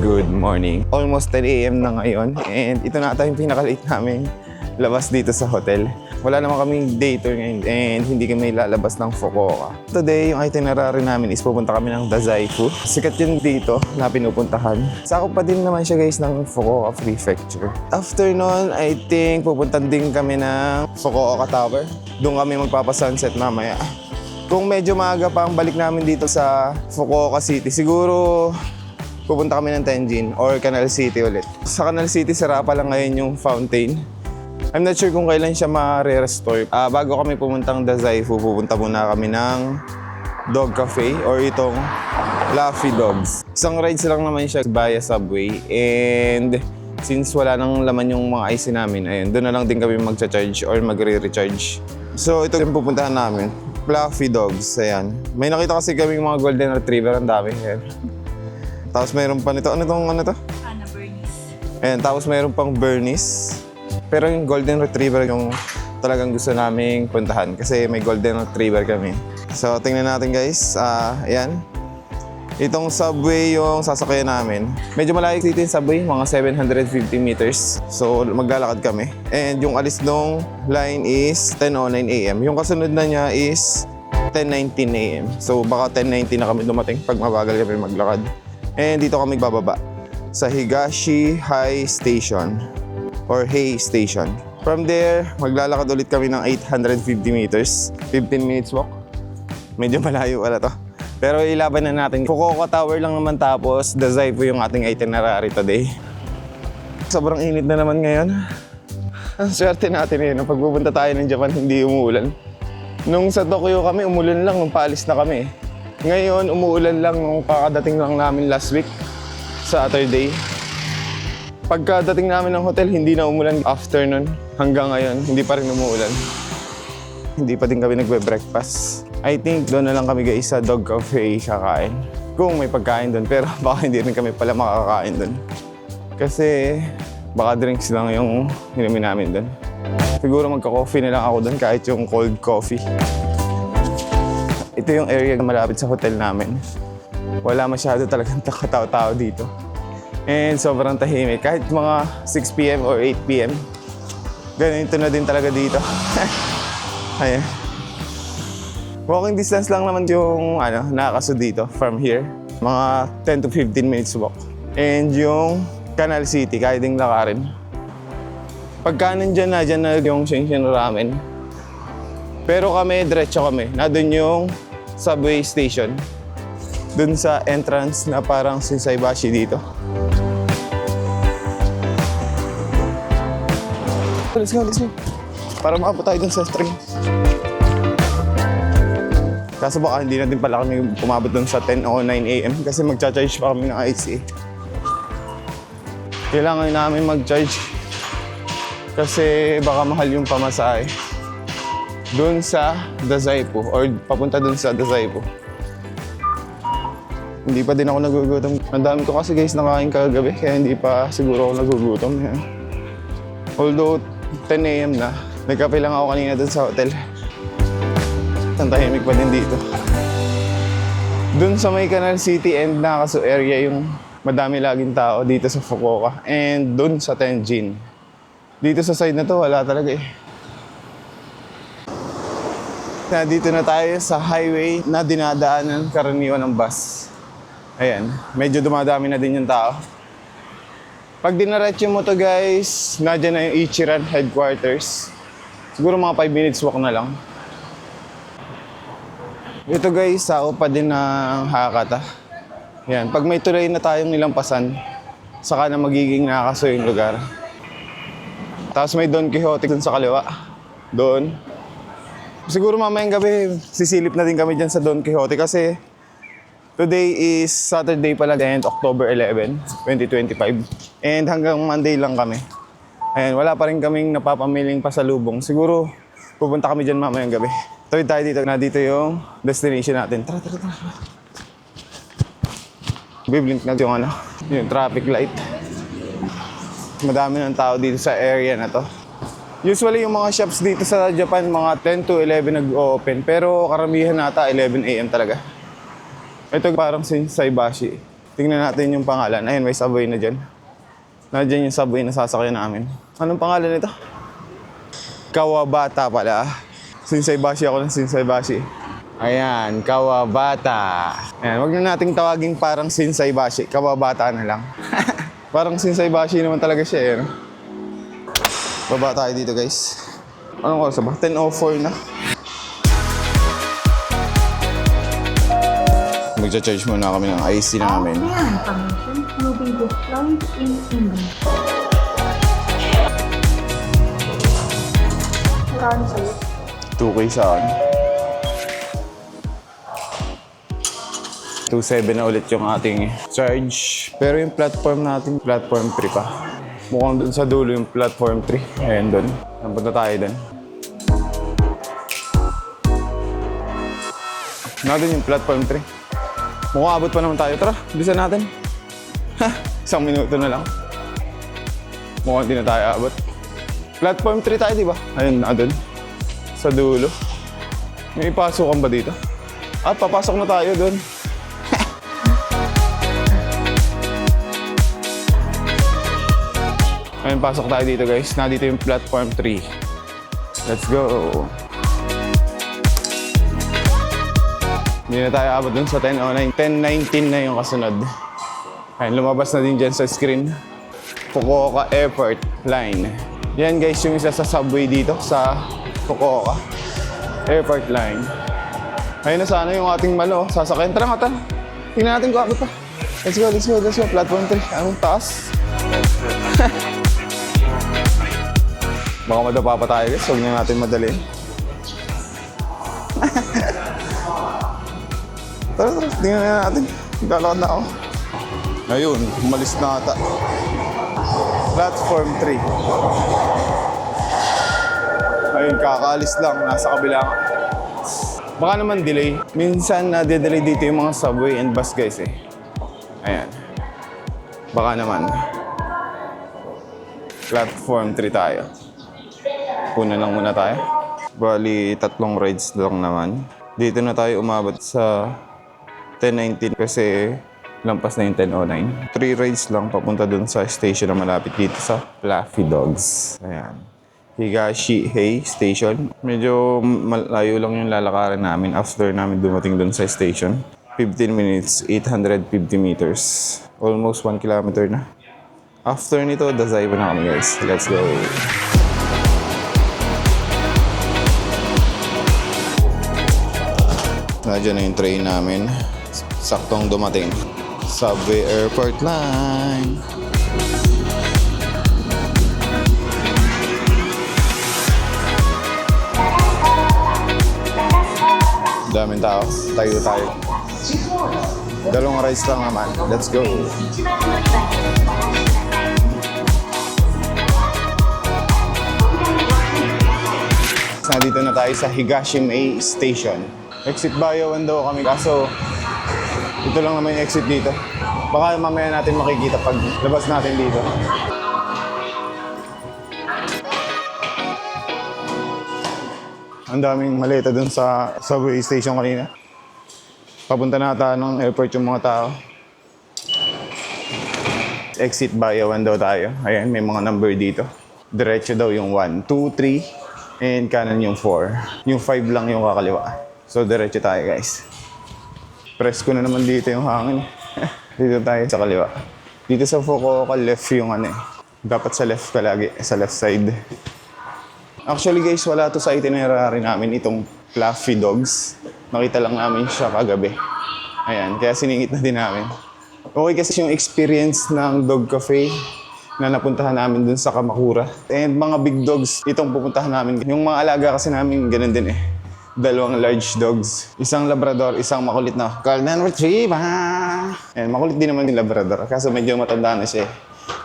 Good morning. Almost 10 a.m. na ngayon and ito na ata yung pinaka-late namin labas dito sa hotel. Wala naman kaming day tour ngayon and hindi kami lalabas ng Fukuoka. Today, yung itinerary namin is pupunta kami ng Dazaifu. Sikat yun dito na pinupuntahan. Sakop pa din naman siya guys ng Fukuoka Prefecture. After nun, I think pupunta din kami ng Fukuoka Tower. Doon kami magpapasunset mamaya. Kung medyo maaga pa ang balik namin dito sa Fukuoka City, siguro pupunta kami ng Tenjin or Canal City ulit. Sa Canal City, sira pa lang ngayon yung fountain. I'm not sure kung kailan siya ma-restore. Bago kami pumuntang Dazaifu, pupunta muna kami ng Dog Cafe or itong Fluffy Dogs. Isang rides lang naman siya via subway and since wala nang laman yung mga IC namin, ayun, doon na lang din kami magcha-charge or magre-recharge. So ito yung pupuntahan namin, Fluffy Dogs. Ayan. May nakita kasi kami mga Golden Retriever, ang dami. Ayan. Tapos mayroon pa nito, ano to? Bernice. Ayan, tapos mayroon pang Bernice. Pero yung Golden Retriever yung talagang gusto naming puntahan kasi may Golden Retriever kami. So tingnan natin guys, ayan. Itong subway yung sasakyan namin. Medyo malayo dito yung subway, mga 750 meters. So maglalakad kami. And yung alis nung line is 10:09 a.m. Yung kasunod na niya is 10:19 a.m. So baka 10:19 na kami dumating pag mabagal kami maglakad. And dito kami bababa sa Higashi High Station or Hay Station. From there, maglalakad ulit kami ng 850 meters. 15 minutes walk. Medyo malayo pala to. Pero ilaban na natin. Fukuoka Tower lang naman tapos Dazaifu yung ating itinerary today. Sobrang init na naman ngayon. Ang swerte natin ngayon. Pag pupunta tayo ng Japan, hindi umuulan. Nung sa Tokyo kami, umulan lang nung paalis na kami. Ngayon, umuulan lang nung kakadating lang namin last week, Saturday. Pagkadating namin ng hotel, hindi na umulan afternoon. Hanggang ngayon, hindi pa rin umuulan. Hindi pa din kami nagbe-breakfast. I think doon na lang kami guys sa Dog Cafe kakain. Kung may pagkain doon, pero baka hindi rin kami pala makakain doon. Kasi baka drinks lang yung inumin namin doon. Siguro magka-coffee na lang ako doon kahit yung cold coffee. Ito yung area na malapit sa hotel namin. Wala masyado talagang katao-tao dito. And sobrang tahimik. Kahit mga 6 p.m. or 8 p.m. Ganito na din talaga dito. Ayan. Walking distance lang naman yung nakakaso dito from here. Mga 10 to 15 minutes walk. And yung Canal City, kaya ding lakarin. Pagka nandyan na yung Shinshin Ramen. Pero kami, diretso kami. Nandun yung subway station. Dun sa entrance na parang Shinsaibashi dito. Let's go. Para makapot tayo dun sa train. Kaso baka hindi na din pala kami pumabot dun sa 10:09 a.m. kasi magcha-charge pa kami ng IC. Kailangan namin mag-charge kasi baka mahal yung pamasahe dun sa Dazaifu or papunta dun sa Dazaifu. Hindi pa din ako nagugutom. Ang dami ko kasi guys nakain kagabi kaya hindi pa siguro ako nagugutom. Although 10 a.m. na, nagkape lang ako kanina dun sa hotel. Ang tahimik pa din dito. Dun sa may Canal City and Nakasu area yung madami laging tao dito sa Fukuoka. And dun sa Tenjin. Dito sa side na to, wala talaga eh. Dito na tayo sa highway na dinadaanan karaniwan ng bus. Ayan, medyo dumadami na din yung tao. Pag dinaretso mo to guys, nadyan na yung Ichiran headquarters. Siguro mga 5 minutes walk na lang. Ito guys, sao pa din ng Hakata. Yan, pag may tulay na tayong nilampasan, saka na magiging Nakasu yung lugar. Tapos may Don Quixote dun sa kaliwa. Doon. Siguro mamayang gabi, sisilip na din kami dyan sa Don Quixote kasi today is Saturday pala and October 11, 2025. And hanggang Monday lang kami. Ayan, wala pa rin kaming napapamiling pasalubong. Siguro pupunta kami dyan mamayang gabi. Tawid tayo dito. Na dito yung destination natin. Tara. Biblink na yung traffic light. Madami ng tao dito sa area na to. Usually yung mga shops dito sa Japan, mga 10 to 11 nag-open. Pero karamihan nata 11 a.m. talaga. Ito parang Shinsaibashi. Tingnan natin yung pangalan. Ayun, may subway na dyan. Nandiyan yung subway na sasakyan namin. Anong pangalan nito? Kawabata pala. Shinsaibashi ako ng Shinsaibashi. Ayan, Kawabata. Ayan, wag na nating tawaging parang Shinsaibashi. Kawabata na lang. Parang Shinsaibashi naman talaga siya, eh. No? Baba tayo dito, guys. Anong oras ba? 10:04 na. Magcha-charge muna kami ng IC namin. Moving to flight in English. Magkano sa'yo? 2K sa akin. 2.7 na ulit yung ating charge. Pero yung platform natin, platform 3 pa. Mukhang dun sa dulo yung platform 3. Ayan dun. Napunta tayo dun. Natin yung platform 3. Mukhang abot pa naman tayo. Tara, bilisan natin. Ha! 1 minuto na lang. Mukhang di na tayo abot. Platform 3 tayo, di ba? Ayun, na dun. Sa dulo. May ipasok ba dito? At papasok na tayo dun. Ayun, pasok tayo dito, guys. Nandito yung platform 3. Let's go. Hindi na tayo abot dun sa 10:09. 10:19 na yung kasunod. Ayun, lumabas na din dyan sa screen. Fukuoka Airport Line. Yan, guys, yung isa sa subway dito sa Fukuoka Airport Line. Ayun na sana yung ating malo. Sasakyan. Tara nga, tara. Tingnan natin kung abot pa. Let's go, let's go, let's go. Platform 3. Anong taas? Baka madapa pa tayo, guys. Huwag na natin madaliin. Tara, tara. Tingnan na natin. Naglalakad na ako. Ayun, umalis na ata. Platform 3. Ayun, kakaalis lang. Nasa kabila nga. Baka naman delay. Minsan nade-delay dito yung mga subway and bus, guys, eh. Ayan. Baka naman. Platform 3 tayo. Puna lang muna tayo. Bali, 3 rides lang naman. Dito na tayo umabot sa 10:19 kasi lampas na yung 10:09. 3 rides lang papunta dun sa station na malapit dito sa Fluffy Dogs. Ayan. Higashihei Station. Medyo malayo lang yung lalakarin namin after namin dumating dun sa station. 15 minutes, 850 meters. Almost 1 kilometer na. After nito, Dazaiba na kami, guys. Let's go. Nandiyan na yung train namin. Saktong dumating. Subway Airport Line. Daming tao. Tayo. 2 rides lang naman. Let's go. Nandito na tayo sa Higashihei Station. Exit Bayawan daw kami. Kaso, ito lang naman yung exit dito. Baka mamaya natin makikita pag labas natin dito. Ang daming maleta dun sa subway station kanina. Papunta na ata ng airport yung mga tao. Exit Bayawan daw tayo. Ayan, may mga number dito. Diretso daw yung 1, 2, 3, and kanan yung 4. Yung 5 lang yung kakaliwa. So, diretso tayo, guys. Press ko na naman dito yung hangin. Dito tayo sa kaliwa. Dito sa Fukuoka, left yung ano eh. Dapat sa left ka lagi, sa left side. Actually, guys, wala to sa itinerary namin itong Fluffy Dogs. Nakita lang namin siya kagabi. Ayan, kaya siningit na din namin. Okay kasi yung experience ng dog cafe na napuntahan namin dun sa Kamakura. And mga big dogs, itong pupuntahan namin. Yung mga alaga kasi namin, ganun din eh. 2 large dogs. Isang Labrador, isang makulit na Golden Retriever. And makulit din naman yung Labrador. Kaso medyo matanda na siya eh.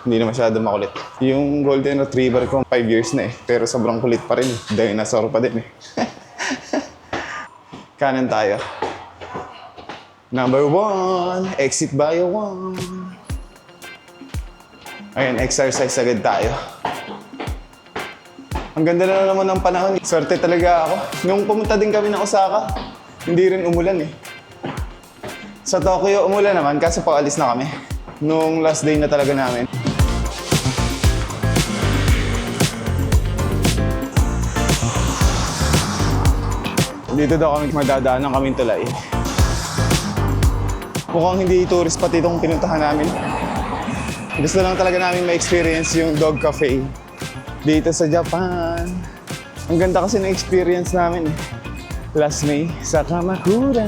Hindi na masyado makulit. Yung Golden Retriever ko, 5 years na eh. Pero sobrang kulit pa rin. Dinosaur pa din eh. Kanan tayo. Number 1, exit Bayawan. Ayan, exercise agad tayo. Ang ganda na naman ng panahon. Swerte talaga ako. Nung pumunta din kami ng Osaka, hindi rin umulan eh. Sa Tokyo, umulan naman kasi paalis na kami. Nung last day na talaga namin. Dito daw kami madadaan ng kaming tulay. Mukhang hindi tourist pati itong pinuntahan namin. Gusto lang talaga namin ma-experience yung dog cafe dito sa Japan. Ang ganda kasi ng experience namin last May sa Kamakura.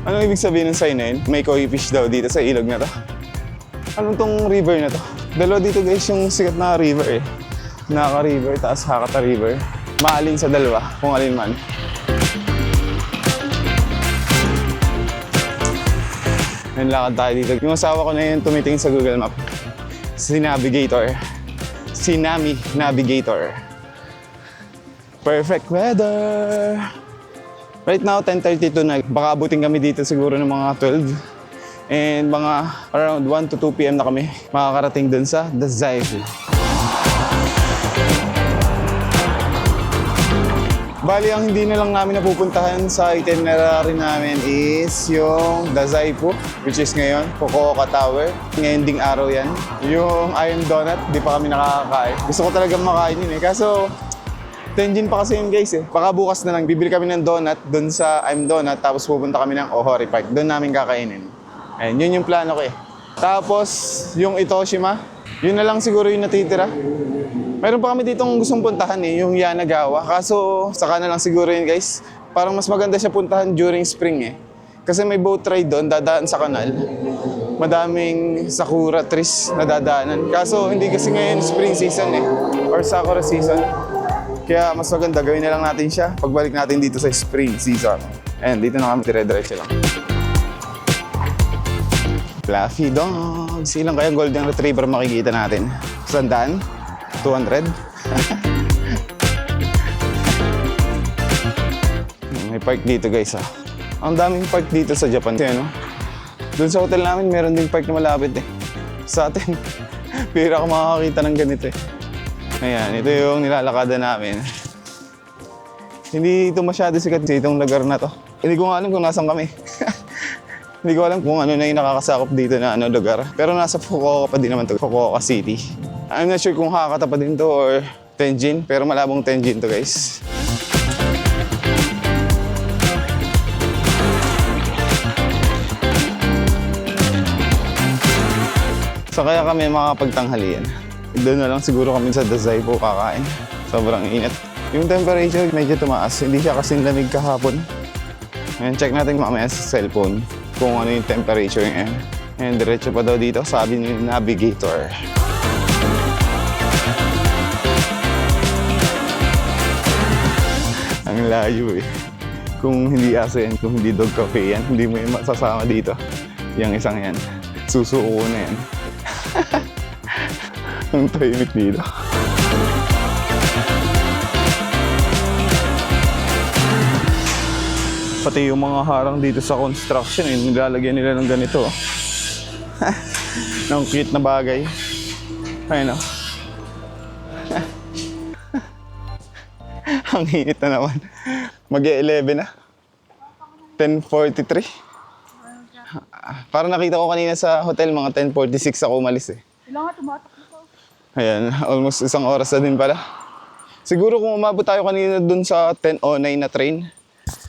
Ano ibig sabihin ng sign na yun? May koi fish daw dito sa ilog na to. Anong tong river na to? Dalawa dito guys yung sikat na river eh. Naka River, taas Hakata River. Maalin sa dalawa, kung alin man. Ngayon lakad tayo dito. Yung asawa ko na yun tumitingin sa Google Map. Si Navigator. Si Nami Navigator. Perfect weather! Right now, 10:32 na. Baka abutin kami dito siguro ng mga 12. And mga around 1 to 2 p.m. na kami makakarating dun sa Dazaifu. Bali, ang hindi na lang namin napupuntahan sa itinerary namin is yung Dazaifu, which is ngayon, Fukuoka Tower. Ngayon ding araw yan. Yung Iron Donut, di pa kami nakakakain. Gusto ko talagang makain yun eh. Kaso, Tenjin pa kasi yun guys eh. Baka bukas na lang, bibili kami ng donut doon sa I'm Donut, tapos pupunta kami ng Ohori Park. Doon namin kakainin. Ayun, yun yung plano ko eh. Tapos, yung Itoshima, yun na lang siguro yung natitira. Mayroon pa kami ditong gustong puntahan eh, yung Yanagawa. Kaso, saka na lang siguro yun guys. Parang mas maganda siya puntahan during spring eh. Kasi may boat ride doon, dadaan sa kanal. Madaming sakura trees na dadaanan. Kaso, hindi kasi ngayon spring season eh, or sakura season. Kaya mas maganda, gawin na lang natin siya pagbalik natin dito sa spring season. Ayan, dito na kami, dire-diretso lang. Fluffy dogs. Ilang kaya golden retriever makikita natin? 100? 200? May park dito guys ah. Ang daming park dito sa Japan. Kasi, ano? Doon sa hotel namin, meron ding park na malapit eh. Sa atin, pira ka makakakita ng ganito eh. Ayan, ito yung nilalakada namin. Hindi ito masyado sikat itong lugar na to. Hindi ko nga alam kung nasan kami. Hindi ko alam kung ano na yung nakakasakop dito na lugar. Pero nasa Fukuoka pa din naman to, Fukuoka City. I'm not sure kung Hakata pa din to or Tenjin, pero malabong Tenjin to guys. So kaya kami makakapagtanghalian. Doon na lang siguro kami sa Dazaifu kakain. Sobrang init. Yung temperature medyo tumaas. Hindi siya kasing lamig kahapon. Ngayon, check natin mamaya sa cellphone kung ano yung temperature niya. Ngayon, diretso pa daw dito, sabi ni Navigator. Ang layo eh. Kung hindi aso yan, kung hindi dog cafe yan, hindi mo yung masasama dito. Yung isang yan. Susuko na yan. Ang tahimik dito. Pati yung mga harang dito sa construction, nilalagyan nila ng ganito. Ng cute na bagay. Ayun o. Ang init na naman. Mag-11 na. 10:43. Parang nakita ko kanina sa hotel, mga 10:46 ako umalis eh. Kailangan tumatakbo ko. Ayan, almost isang oras na din pala. Siguro kung umabot tayo kanina dun sa 10:09 na train,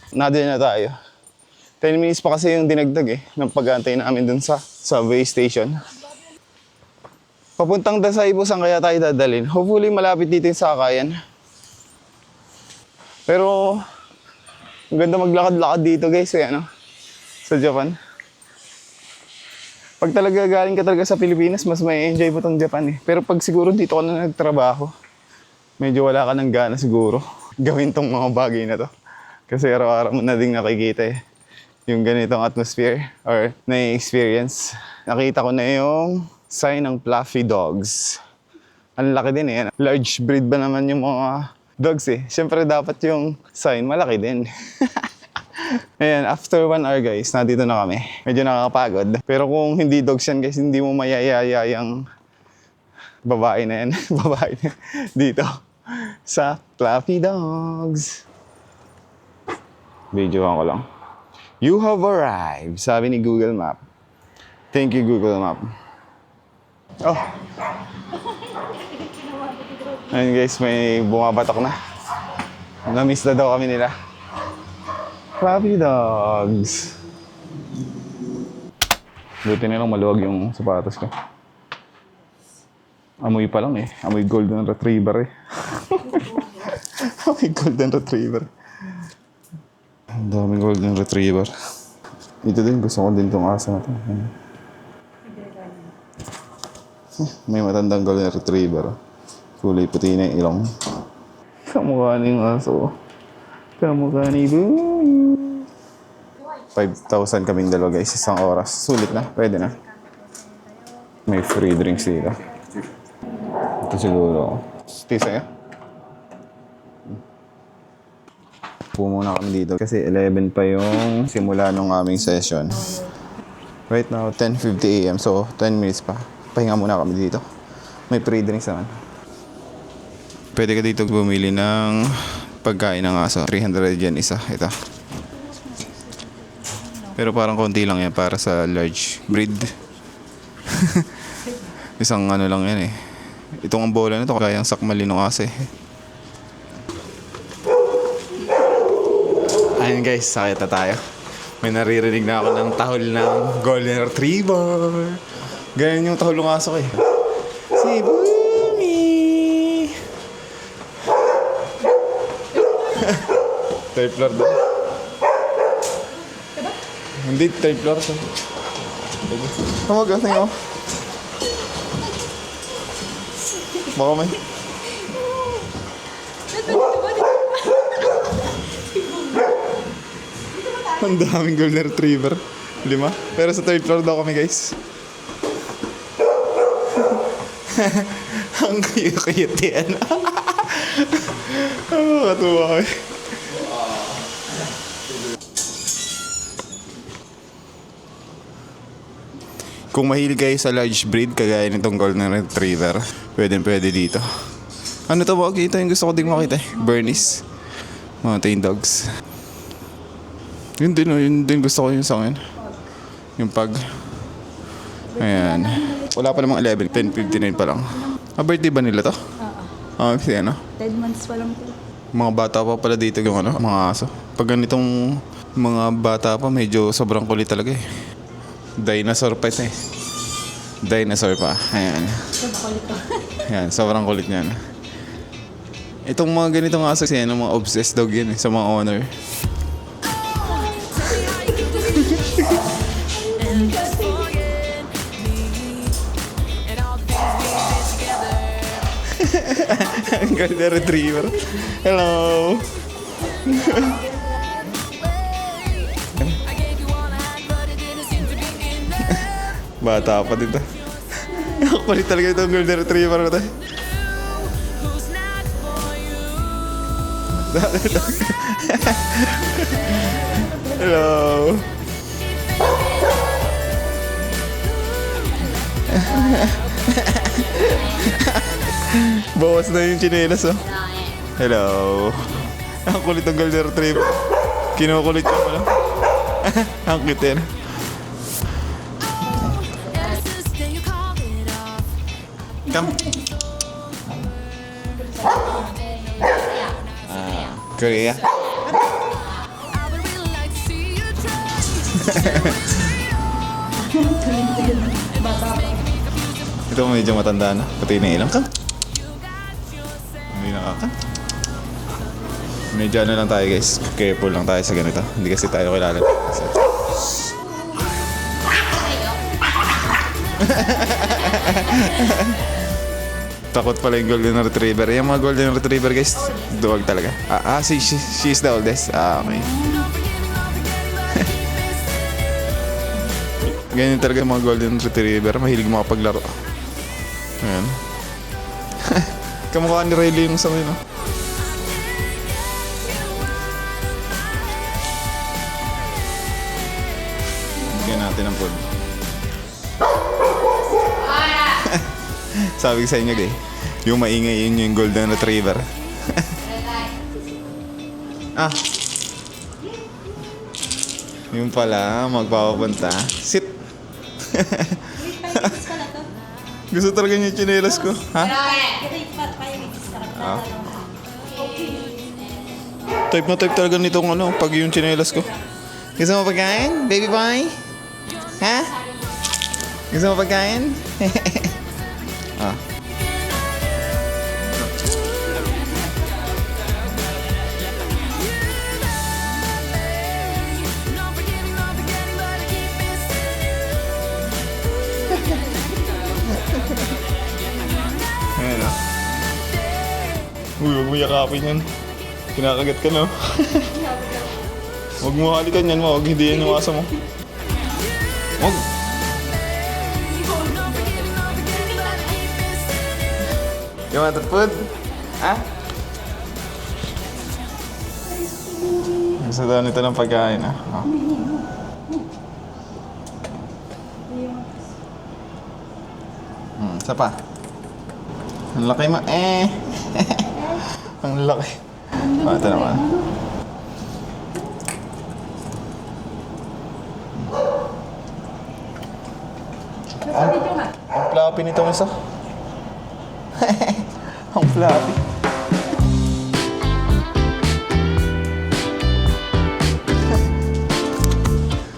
nadin na tayo. 10 minutes pa kasi yung dinagdag eh, ng pag-aantay namin dun sa subway station. Papuntang Dazaifu, saan kaya tayo dadalhin? Hopefully malapit dito yung sakayan. Pero, ang ganda maglakad-lakad dito guys eh, ano? Sa Japan. Pag talaga galing ka talaga sa Pilipinas, mas may enjoy mo tong Japan eh. Pero pag siguro dito ka na nagtrabaho, medyo wala ka ng gana siguro gawin tong mga bagay na to. Kasi araw-araw mo na ding nakikita eh, yung ganitong atmosphere or na-experience. Nakita ko na yung sign ng Fluffy Dogs. Ang laki din eh. Large breed ba naman yung mga dogs eh. Siyempre dapat yung sign malaki din. Ayan, after 1 hour guys, nandito na kami. Medyo nakakapagod. Pero kung hindi dogs yan guys, hindi mo mayayaya yung babae na yan. Babae na dito sa Fluffy Dogs. Videoan ko lang. You have arrived, sabi ni Google Map. Thank you, Google Map. Oh. Ayun guys, may bumabatok na. Na-miss na daw kami nila. Puppy dogs. Buti na lang maluwag yung sapatos ko. Amoy pa lang eh. Amoy golden retriever eh. Amoy golden retriever. Ang daming golden retriever. Ito din, gusto ko din itong asa na ito. May matandang golden retriever. Kulay puti na yung ilong. Kamukha na yung aso. Kamukha ni Boo. 5,000 kaming dalawa guys, isang oras. Sulit na, pwede na. May free drinks dito. Ito siguro. Stay sa'yo. Upo muna kami dito kasi 11 pa yung simula nung aming session. Right now, 10:50 a.m. So, 10 minutes pa. Pahinga muna kami dito. May free drinks naman. Pwede ka dito bumili ng pagkain ng aso. 300 yen isa. Ito. Pero parang konti lang yan para sa large breed. Isang ano lang yan eh. Itong ang bola nito kaya ang sakmali ng aso eh. Ayun guys, sakit na tayo. May naririnig na ako ng tahol ng golden retriever. Ganyan yung tahol ng aso ko eh. Si Boomy! Third floor doon. Hindi, third floor doon. Magaling ako. Baka may... Ang daming golden retriever. 5. Pero sa third floor daw kami guys. Ang cute yan. Katuwa ko eh. Kung mahilig kayo sa large breed, kagaya nitong golden retriever, pwede dito. Ano to ba? Ito yung gusto ko din makita eh. Bernese. Mountain dogs. Yun din gusto ko yung sa akin. Yung pag. Ayan. Wala pa namang 11. 10:59 pa lang. Birthday ba nila to? Oo. Kasi ano? 10 months pa lang po. Mga bata pa pala dito yung ano, mga aso. Pag ganitong mga bata pa, medyo sobrang kulit talaga eh. Dinosaur pa ito eh. Dinosaur pa. Ayan. Ayan, sobrang kulit niyan. Itong mga ganitong aso kasi ano, mga obsessed dog yun eh, sa mga owner. Ang golden retriever. Hello. Bata pa dito. Kulit talaga itong golden retriever na to. Hello. Bawas na yung chinelas oh. Hello. Ang kulit ng golden retriever. Kinukulit ko pala. Ang cute yan. Come. Korea. Ito medyo matanda na. Pati na ilang ka. Hindi nakaka. Medyo ano lang tayo guys. Careful lang tayo sa ganito. Hindi kasi tayo kilala. Takot pala yung golden retriever. Yung mga golden retriever guys, duwag talaga. She's the oldest. Okay. Ganyan talaga yung mga golden retriever. Mahilig makapaglaro. Ayan. Kamukha ni Riley yung sa no? Bigyan natin ang food. Sabi ko sa inyo eh, yung maingay yun yung golden retriever. Yung pala, magpapapunta. Sit! Gusto talaga niya yung tsinelas ko. Ha? Ah. Type na type talaga nitong ano, pag yung tsinelas ko. Gusto mo pagkain? Baby boy? Ha? Gusto mo pagkain? Ah. Ayan ah. Uy, huwag mo yakapin yan. Kinakagat ka na. Huwag mo halikan yan mo. Huwag hindi yan yung asa mo. Huwag. You want the food? Ha? Gusto daw nito ng pagkain ah. Oh. Isa pa. Ang laki mo. Ang laki. Ito naman. Ang floppy nitong isa. Ang floppy.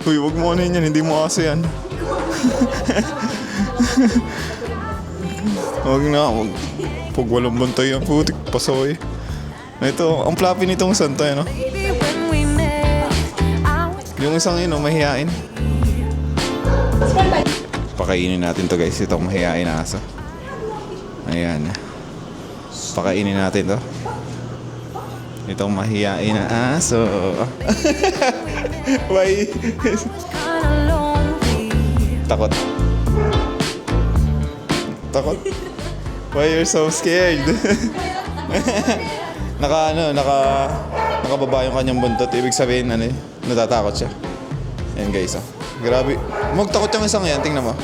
Uy, wag mo ano yan. Hindi mo aso yan. Huwag na. Huwag. Pag walang bantay yan, putik. Pasoy. Ito, ang floppy nitong santa, no? Yung isang yun, mahihain. Pakainin natin to guys. Itong mahihain na aso. Ayan. Pakainin natin to. Itong mahihain na aso. Why? Takot. Takot? Why you're so scared? Nakababa yung kanyang buntot. Ibig sabihin, natatakot siya. Ayan guys, oh. Grabe. Magtakot yung isang yan. Tingnan mo.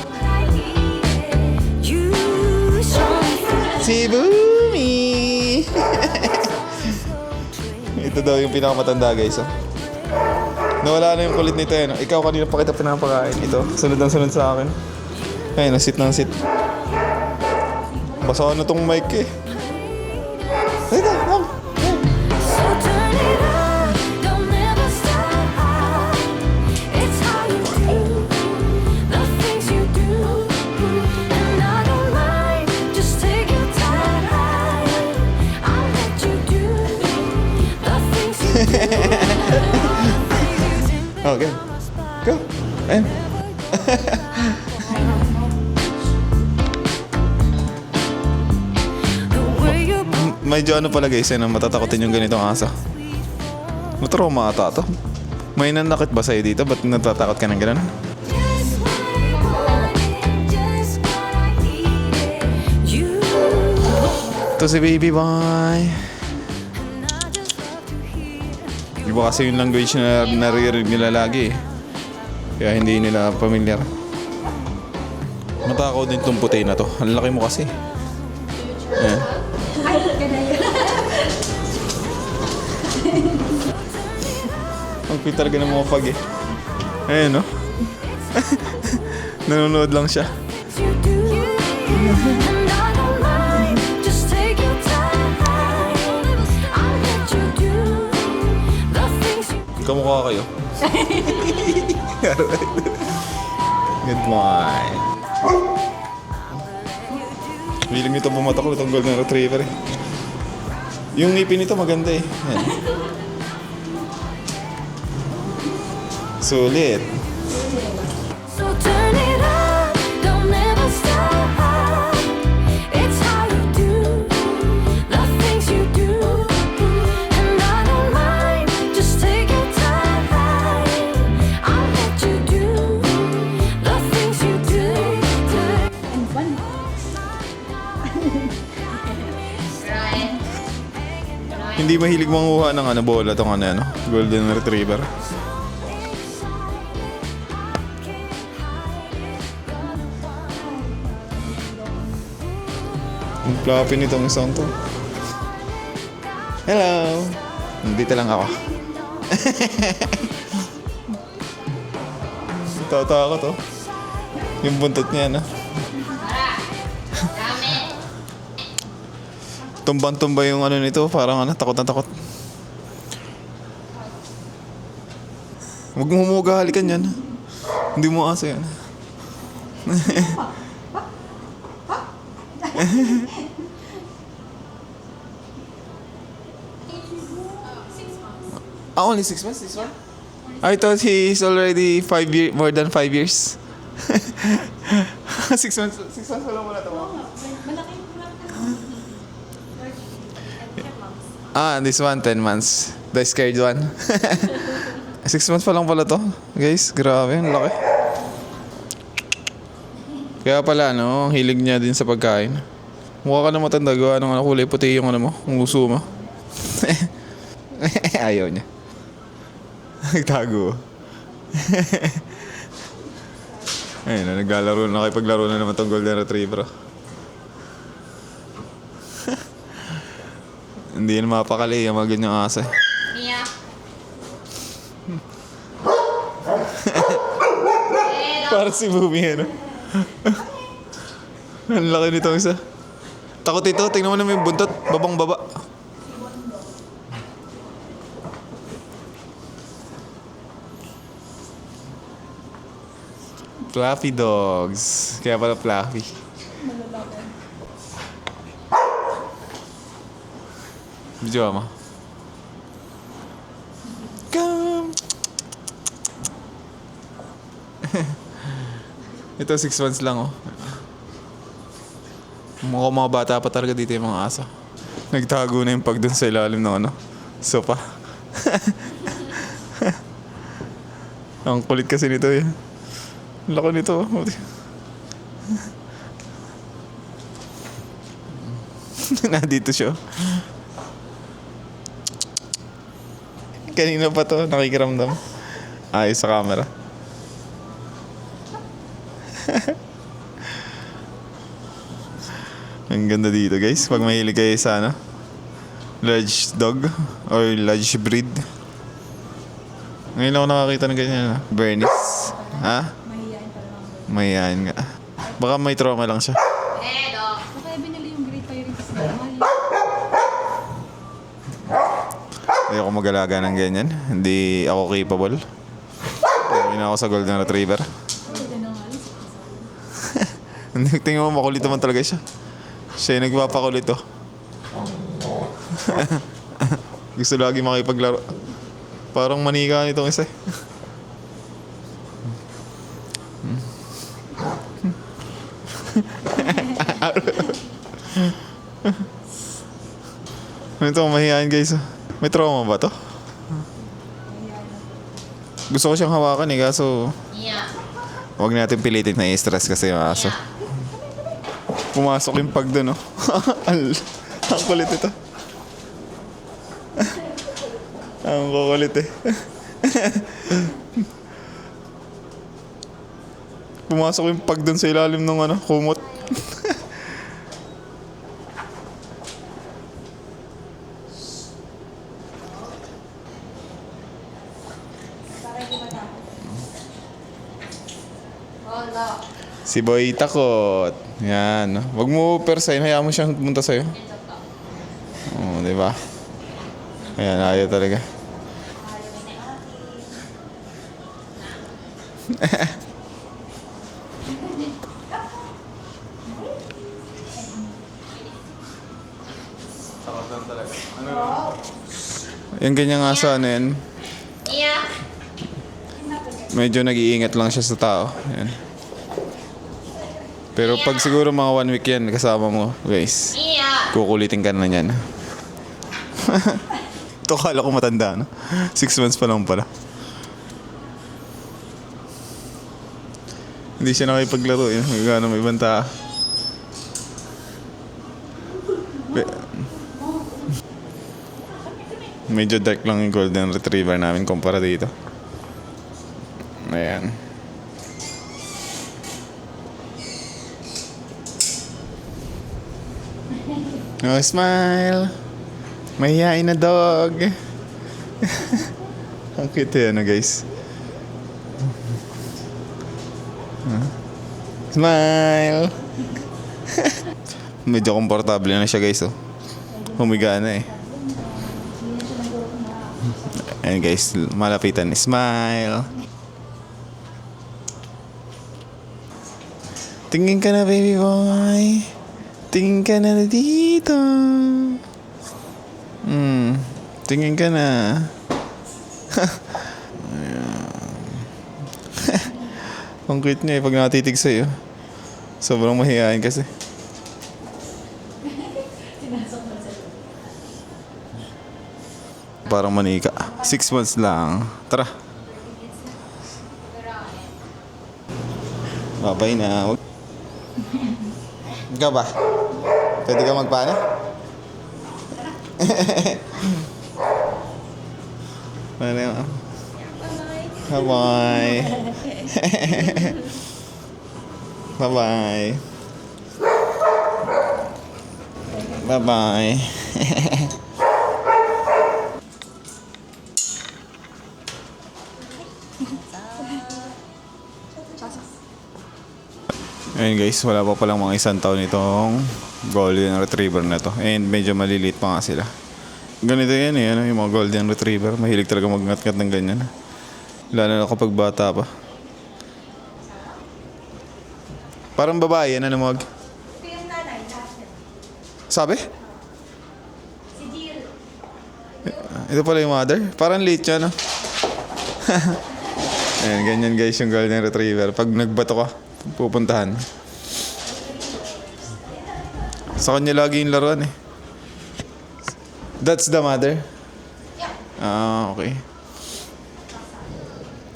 Si Boomy! Ito daw yung pinakamatanda guys, oh. Nawala na yung kulit nito, eh. Ikaw kanina pa kita pinapakain. Ito, sunod ang sunod sa akin. Ayun, sit ng sit. Basa na tong mic eh. Ay na, ma'am. Okay. Go. Ayun. Medyo ano pala guys, matatakotin yung ganitong asa. Matrauma ata to. May nanakit ba sa'yo dito? Ba't natatakot ka ng gano'n? Ito si baby boy. Iba kasi yung language na naririnig nila lagi eh. Kaya hindi nila familiar. Matakaw din itong puti na to. Ang laki mo kasi. Ayan. Ang cute talaga ng mga pag eh. Ayan no? Nanonood lang siya. Kamukha kayo. Good morning. Bilang nito pumatak ulit ang golden retriever eh. Yung ngipin nito maganda eh. Ayan. Sulit. Hindi mahilig manguha ng bola tong golden retriever. Ang floppy nitong isang to. Hello! Nandito lang ako. Tatakot oh. Yung buntot niya na. Tumbang-tumba yung ano nito, parang ano, takot na takot. Huwag mo humuga, halikan yan. Hindi mo aso yan. Only 6 months, this one? I thought he's already more than 5 years. 6 months, 6 months wala mo na ito. This one, 10 months. The scared one. 6 months pa lang pala to. Guys, grabe, ang laki. Kaya pala, no, hilig niya din sa pagkain. Mukha ka na matanda, gawa ng kulay puti yung ano mo, ang uso mo. Ayaw niya. Nagtago. Ayun na, naglalaro na, nakipaglaro na naman tong Golden Retriever. Hindi yan mapakali yung mga ganyang asa. Mia. Para si Bumi, ano? Ang laki nitong isa. Takot ito, tingnan mo naman yung buntot, babang baba. Fluffy dogs. Kaya pala fluffy. Video mo. Come. Ito 6 months lang oh. Mga bata pa talaga dito yung mga aso. Nagtago na yung pag dun sa ilalim ng ano, sopa. Ang kulit kasi nito eh. Lako nito. Nandito siya. Kanina pa to, nakikiramdam. Ayos sa camera. Ang ganda dito guys. Pag mahilig kayo sa ano, large dog or large breed. Ngayon ako nakakita ng ganyan. Bernese. Ha? Mahihain nga. Baka may trauma lang siya. Edo. Kaya binili yung Great Pyrenees na mahal. Ayoko mag-alaga ng ganyan. Hindi ako capable. Hindi na ako sa Golden Retriever. Tingnan mo, makulit naman talaga siya. Siya yung nagpapakulit oh. Gusto lagi makipaglaro. Parang manika nitong isa. Ito, mahihain guys. May trauma ba to? Gusto ko siyang hawakan eh, kaso Mia. huwag natin pilitin na i-stress kasi yung aso. Pumasok yung pag doon, oh. Ang kulit ito. Ang kukulit eh. Pumasok yung pag doon sa ilalim ng ano, kumot. Hola. Si Boy takot. Yan. Wag mo persayin. Hayaan mo siyang pumunta sa'yo. Oo, di ba? Ayan, ayaw talaga. Takot lang talaga. Yung ganyang aso, ano yan? Mia. Medyo nag-iingat lang siya sa tao. Yan. Pero pag siguro mga 1 week yan, kasama mo, guys. Mia. Kukulitin ka na yan. Ito kala ko matanda, no? 6 months pa lang pala. Hindi siya nakipaglaro, yun. Gano'n may ibang tao. Medyo dark lang yung Golden Retriever namin kumpara dito. Ayan. Oh, smile! Mahihain na dog! Ang cute yan, guys. Smile! Medyo komportable na siya guys, oh. Humiga na eh. Ayan guys, malapitan. Smile! Tingin ka na, baby boy. Tingin ka na dito. Tingin ka na. Ang cute niya eh, pag natitig sa'yo. Sobrang mahihain kasi. Parang manika. 6 months lang. Tara. Babay na. Ikaw ba? Pwede ka magpana? Paano yun? Bye-bye. Bye-bye. Bye-bye. Ayun guys, wala pa palang mga 1 taon itong golden retriever na to. And medyo maliliit pa nga sila. Ganito yan eh, ano, yung mga golden retriever. Mahilig talaga magngat-ngat ng ganyan. Lalo na kapag bata pa. Parang babae yan, ano mag? Ito yung nanay, lahat yan. Sabi? Si Jill. Ito pala yung mother. Parang late siya, no? Ayan, ganyan guys yung golden retriever. Pag nagbato ka, pupuntahan. Sa kanya lagi yung laruan eh. That's the mother? Yeah. Ah, okay.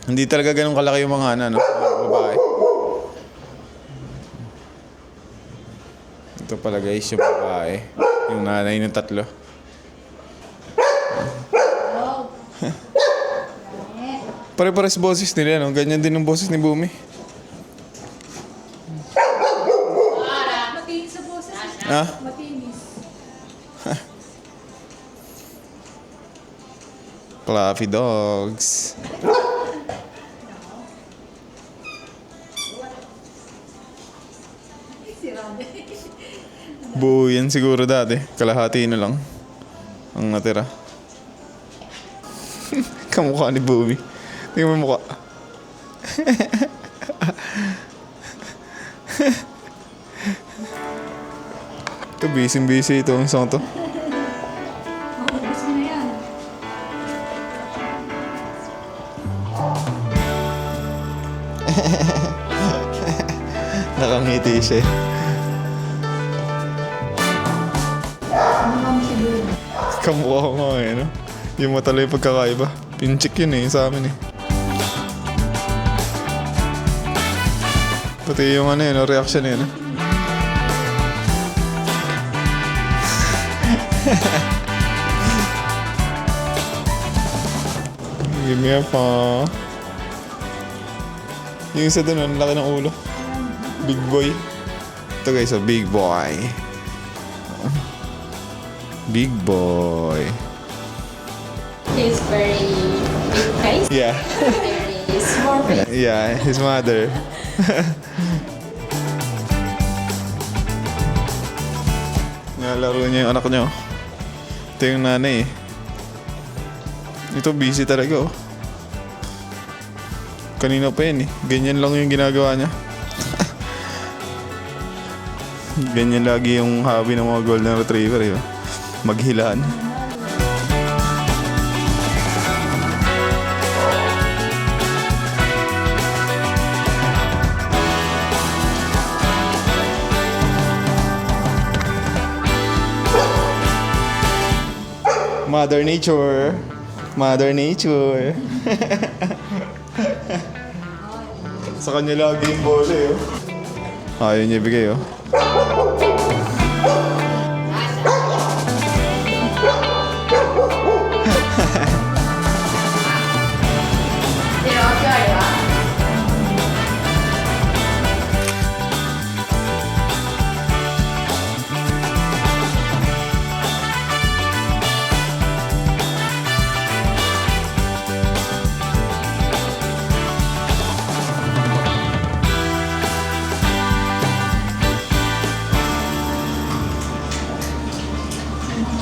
Hindi talaga ganun kalaki yung mga ano, mga babae. Ito pala guys yung babae. Yung nanay ng 3. Pare-pares boses nila, no? Ganyan din ang boses ni Bumi. Matinis sa boses. Ha? Matinis. Fluffy dogs. Buo yan siguro dati. Kalahati na lang ang natira. Kamukha ni Bumi. Tingnan mo mukha. Ito, busy ito. Ang song to. Maubos mo na yan. Nakangiti siya. Ano kami si Jill? Kamukha ko nga eh, no? Yung mata lang yung pagkakaiba. Pinchik yun eh, sa amin eh. Pati yung ano yun, reaction yun. Give me a paw. Yung isa dun, ang laki ng ulo. Big boy. Ito guys, a big boy. Big boy. He's very big face. Yeah. Very small face. Yeah, his mother. Nalaro niya yung anak niya. Ito yung nanay eh. Ito busy talaga oh. Kanina pa yan eh. Ganyan lang yung ginagawa niya. Ganyan lagi yung hobby ng mga golden retriever eh. Maghilaan. Mother Nature. Mother Nature. Sa kanya lagi yung bola eh. Ayaw niya ibigay oh.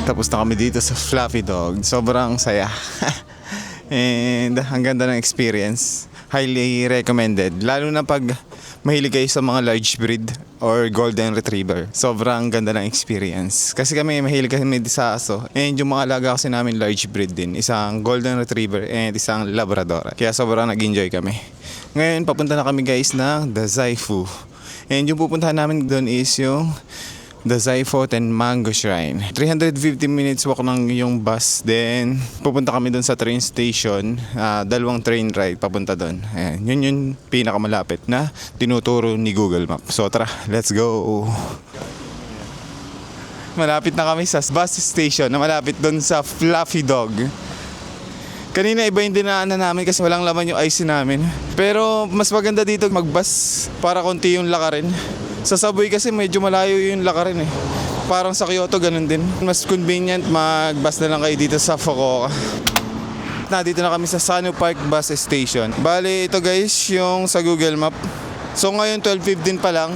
Tapos na kami dito sa Fluffy Dog. Sobrang saya. And ang ganda ng experience. Highly recommended. Lalo na pag mahilig kayo sa mga large breed or golden retriever. Sobrang ganda ng experience. Kasi kami mahilig kami sa aso. And yung mga alaga kasi namin large breed din. Isang golden retriever and isang labrador. Kaya sobrang nag-enjoy kami. Ngayon papunta na kami guys ng Dazaifu. And yung pupuntahan namin doon is yung Dazaifu and Mango Shrine. 350 minutes walk ng yung bus. Then, pupunta kami doon sa train station. 2 train ride papunta doon. Ayan, yun yung pinakamalapit na tinuturo ni Google Map. So tara, let's go! Malapit na kami sa bus station na malapit doon sa Fluffy Dog. Kanina iba yung dinaanan namin kasi walang laman yung IC namin. Pero mas maganda dito mag-bus para konti yung lakarin. Sa subway kasi medyo malayo yung lakarin eh. Parang sa Kyoto ganun din. Mas convenient mag-bus na lang kayo dito sa Fukuoka. Dito na kami sa Sano Park Bus Station. Bale ito guys yung sa Google Map. So ngayon 12:15 pa lang.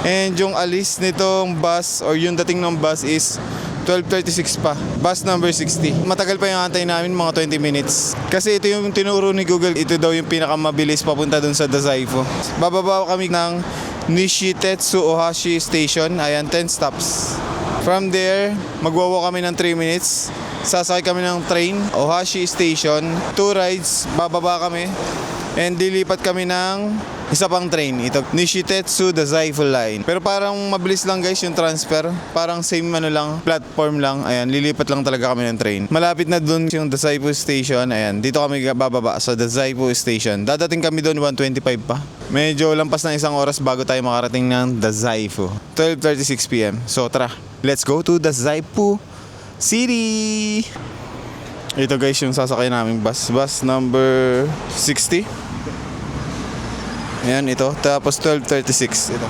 And yung alis nitong bus or yung dating ng bus is 12:36 pa. Bus number 60. Matagal pa yung antay namin, mga 20 minutes. Kasi ito yung tinuro ni Google. Ito daw yung pinakamabilis papunta dun sa Dazaifu. Bababa kami ng Nishitetsu Ohashi Station. Ayan, 10 stops. From there, magwawa kami ng 3 minutes. Sasakay kami ng train, Ohashi Station. 2 rides, bababa kami. And dilipat kami ng isa pang train. Ito, Nishitetsu Dazaifu Line. Pero parang mabilis lang guys yung transfer. Parang same lang, platform lang. Ayan, lilipat lang talaga kami ng train. Malapit na dun yung Dazaifu Station. Ayan, dito kami bababa sa Dazaifu Station. Dadating kami dun 1:25 pa. Medyo lampas ng 1 oras bago tayo makarating ng Dazaifu. 12:36 PM. So tara, let's go to Dazaifu City! Ito guys yung sasakay naming bus. Bus number 60. Ayan, ito. Tapos 12:36. Ito.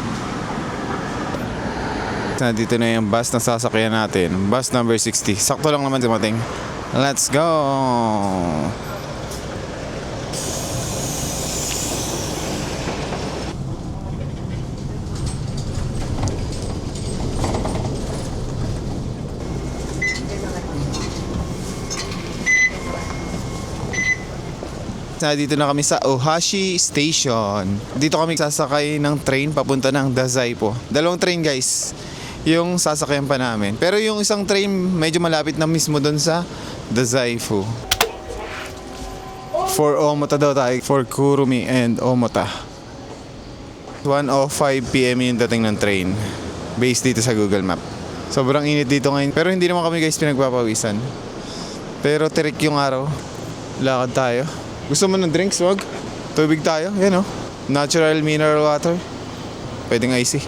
Nandito na yung bus na sasakyan natin. Bus number 60. Sakto lang naman dumating. Let's go! Dito na kami sa Ohashi Station. Dito kami sasakay ng train papunta ng Dazaifu. 2 train guys yung sasakyan pa namin. Pero yung isang train medyo malapit na mismo doon sa Dazaifu. For Omota daw tayo. For Kurumi and Omota. 1:05 PM yung dating ng train. Based dito sa Google Map. Sobrang init dito ngayon. Pero hindi naman kami guys pinagpapawisan. Pero tirik yung araw. Lakad tayo. Gusto mo ng drinks? Wag. Tubig tayo. Yan o. Natural mineral water. Pwedeng icy.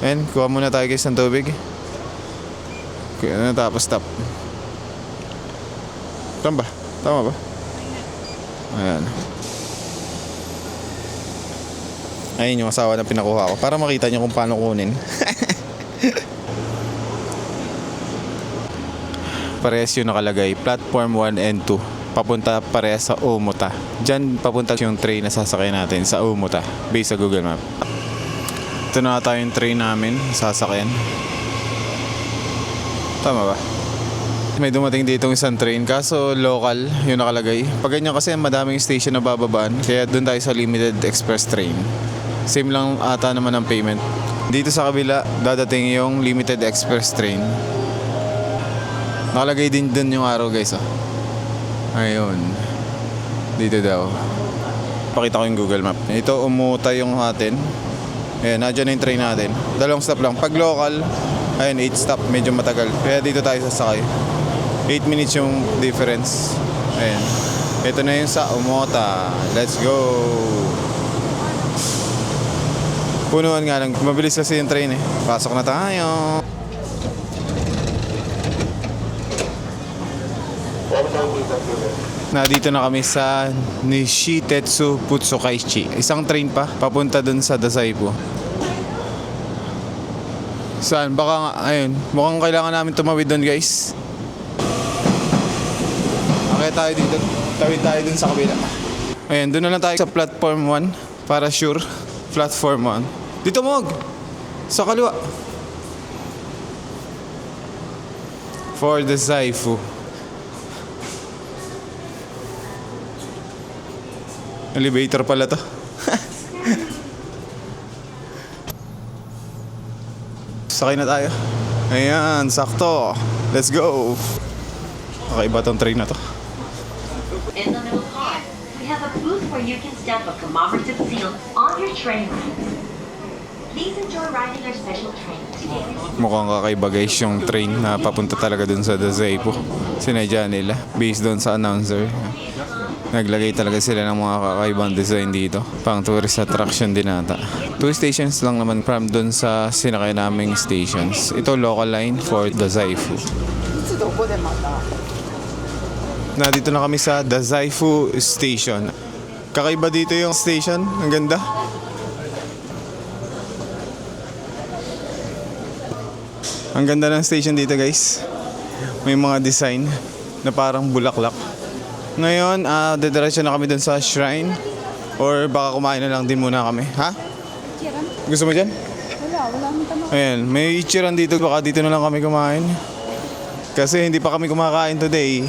Yan. Kuha muna tayo guys ng tubig. Tapos stop. Tama ba? Tama ba? Ayan. Ayun yung asawa na pinakuha ko. Para makita nyo kung paano kunin. Parehas yung nakalagay. Platform 1 and 2. Papunta parehas sa Omota. Diyan papunta yung train na sasakay natin sa Omota based sa Google Map. Ito na tayo yung train namin sasakyan. Tama ba? May dumating dito isang train kaso local yung nakalagay. Pag ganyan kasi madaming station na bababaan kaya doon tayo sa limited express train. Same lang ata naman ang payment. Dito sa kabila dadating yung limited express train. Nakalagay din doon yung araw guys oh. Ayun. Dito daw. Pakita ko yung Google Map. Ito, Omota yung atin. Ayan, nadyan na yung train natin. 2 stop lang. Pag local, ayun, 8 stop. Medyo matagal. Kaya dito tayo sasakay. 8 minutes yung difference. Ayan. Ito na yung sa Omota. Let's go! Punuan nga lang. Mabilis kasi yung train eh. Pasok na tayo. Dito na kami sa Nishitetsu Putsukaichi. Isang train pa, papunta dun sa Dazaifu. Saan? Baka nga, ayun. Mukhang kailangan namin tumawid dun guys. Okay tayo dito. Tawid tayo dun sa kabila. Ayun, dun na lang tayo sa platform 1. Para sure. Platform 1. Dito mo! Sa kaliwa. for the Zaifu. Elevator pala to. Sakay na tayo. Ayan, sakto. Let's go. Kakaiba tong train na to. In the middle part, we have a booth where you can stamp a commemorative seal on your train ride. Please enjoy riding our special train today. Mukhang kakaiba guys yung train na papunta talaga dun sa Dazaifu. Sinadya nila based doon sa announcer. Naglagay talaga sila ng mga kakaibang design dito. Pang tourist attraction din ata. 2 stations lang naman from doon sa sinakay naming stations. Ito local line for Dazaifu. Nandito na kami sa Dazaifu Station. Kakaiba dito yung station. Ang ganda. Ang ganda ng station dito guys. May mga design na parang bulaklak. Ngayon, dediretso na kami dun sa shrine. Or baka kumain na lang din muna kami. Ha? Gusto mo dyan? Wala akong tanong. Ayan, may ichiran dito. Baka dito na lang kami kumain. Kasi hindi pa kami kumakain today.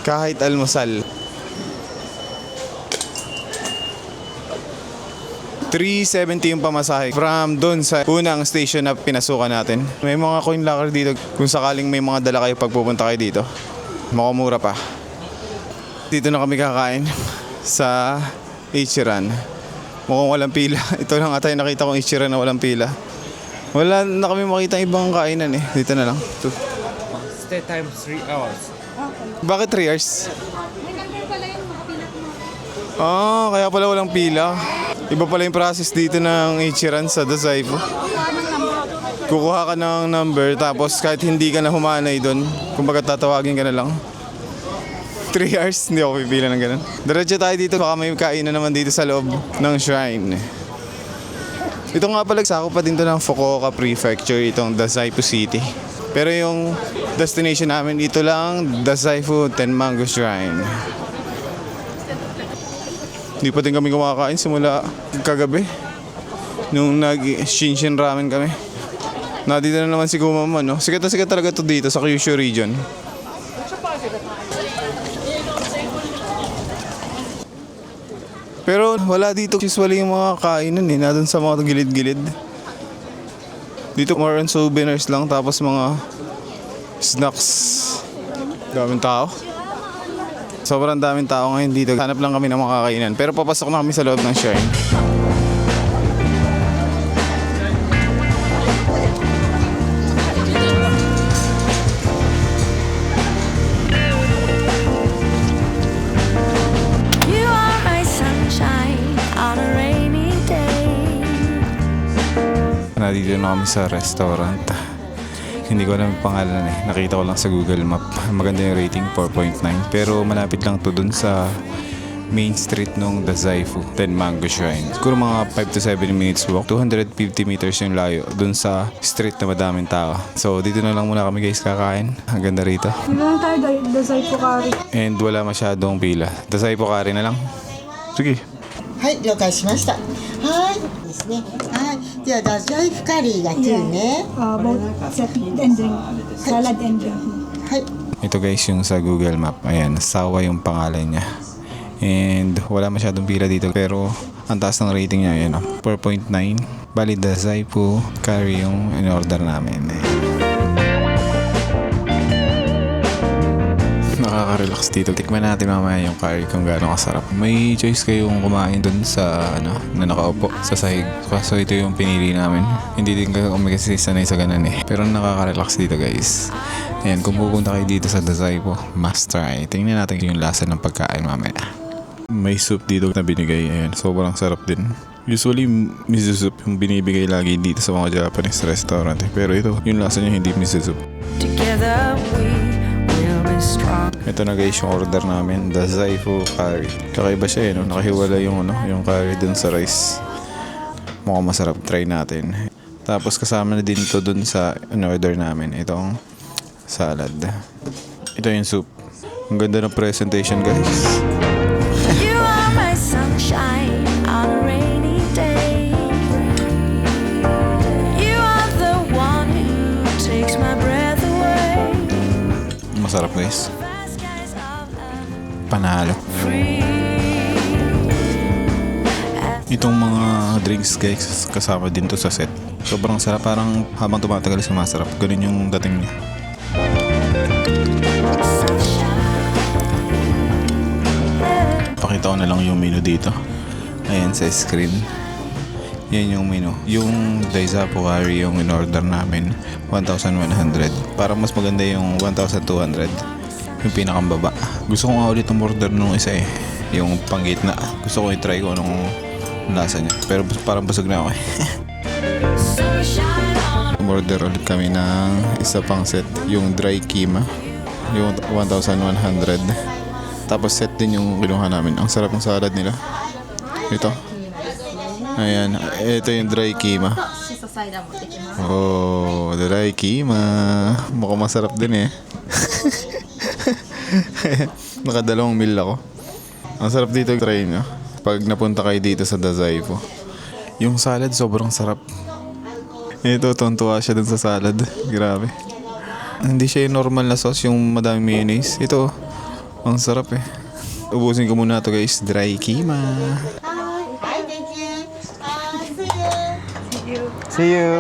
Kahit almusal. 370 yung pamasahe from doon sa unang station na pinasukan natin. May mga coin locker dito kung sakaling may mga dala kayo pag pupunta kayo dito. Makamura pa. Dito na kami kakain sa Ichiran. Mukhang walang pila. Ito lang ata yung nakita kong Ichiran na walang pila. Wala na kami makita ibang kainan eh. Dito na lang. Stay time 3 hours. Bakit 3 hours? May number pala yung makapila ko. Kaya pala walang pila. Iba pala yung process dito ng Ichiran sa Dazaifu. Kukuha ka ng number tapos kahit hindi ka na humanay doon, kumbaga tatawagin ka na lang. 3 hours, hindi ako pipila ng ganun. Diretso tayo dito, baka may kainan naman dito sa loob ng shrine. Ito nga pala, sakop pa din to ng Fukuoka Prefecture, itong Dazaifu City. Pero yung destination namin dito lang, Dazaifu Tenmangu Shrine. Hindi pa din kami kumakain simula kagabi. Nung nag-Shinshin ramen kami. Nandito na naman si Kumaman, no? Sikat na sikat talaga to dito sa Kyushu region. Pero wala dito usually yung mga kainan eh. Nandun sa mga gilid-gilid. Dito more on souvenirs lang tapos mga snacks. Daming tao. Sobrang daming tao ngayon dito. Hanap lang kami ng mga kainan. Pero papasok na kami sa loob ng shrine. You are my sunshine on a rainy day. Nandito na kami sa restaurant. Hindi ko alam yung pangalan eh. Nakita ko lang sa Google Map. Maganda yung rating, 4.9. Pero malapit lang to dun sa main street nung Dazaifu Tenmangu Shrine. Siguro mga 5 to 7 minutes walk. 250 meters yung layo dun sa street na madaming tao. So dito na lang muna kami guys kakain. Ang ganda rito. Hindi lang tayo Dazaifu Curry. And wala masyadong pila. Dazaifu Curry na lang. Sige. はい了解しましたはいですねはいではダザイフカリーが2ね Both set and drink. Salad and drink. はい Ito guys yung sa Google Map. Ayan, Sawa yung pangalan niya. And wala masyadong pila dito pero ang taas ng rating niya. Ayan, 4.9. Bali Dazaifu Curry yung in-order namin. Nakaka-relax dito. Tikman natin mamaya yung curry kung gaano kasarap. May choice kayong kumain dun sa na nakaupo sa sahig. So ito yung pinili namin. Hindi din kami kasi sanay sa ganun eh. Pero nakaka-relax dito guys. Ayan, kung pupunta kayo dito sa Dazaifu, must try. Tingnan natin yung lasa ng pagkain mamaya. May soup dito na binigay. Ayan, sobrang sarap din. Usually, miso soup yung binibigay lagi dito sa mga Japanese restaurant eh. Pero ito, yung lasa niya hindi miso soup. Together we will be strong. Ito na guys yung order namin, Dazaifu Curry. Kakaiba siya eh, no? Nakahiwala yung, yung curry dun sa rice. Mukhang masarap, try natin. Tapos kasama na din ito dun sa order namin, itong salad. Ito yung soup. Ang ganda ng presentation guys. You are my sunshine on a rainy day. You are the one who takes my breath away. sarap guys. Panalo. Itong mga drinks guys kasama din to sa set. Sobrang sarap, parang habang tumatagal sumasarap. Ganun yung dating niya. Pakita ko na lang yung menu dito. Ayan sa screen. Yan yung menu. Yung Daisapo Curry yung in-order namin, 1,100. Parang mas maganda yung 1,200. Yung pinakambaba. Gusto ko nga ulit umorder nung isa eh. Yung panggitna. Gusto ko i-try ko anong lasa niya. Pero parang busog na ako eh. Umorder ulit kami ng isa pang set. Yung dry kima. Yung 1,100. Tapos set din yung kinuha namin. Ang sarap ng salad nila. Ito. Ayan. Ito yung dry kima. Oh, dry kima. Mukhang masarap din eh. Nakadalawang meal ako. Ang sarap dito, try nyo pag napunta kayo dito sa Dazaifu. Yung salad sobrang sarap. Ito, tontuwa siya dun sa salad. Grabe. Hindi siya yung normal na sauce, yung madaming mayonnaise. Ito, ang sarap eh. Ubusin ko muna to guys. Dry kima. Hi, thank you. See you. See you!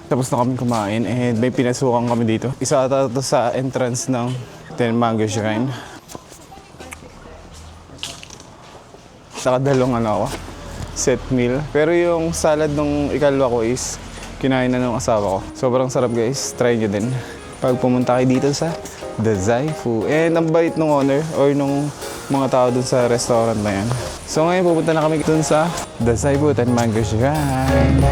Tapos na kami kumain and may pinasukan kami dito. Isa ata to sa entrance ng Tenmango Shrine. Nakadalong ako, set meal. Pero yung salad nung ikalwa ko is kinain na ng asawa ko. Sobrang sarap guys, try nyo din. Pag pumunta kayo dito sa Dazaifu. And ang bait nung owner or nung mga tao dun sa restaurant na yan. So ngayon pupunta na kami dun sa Dazaifu Tenmango Shrine.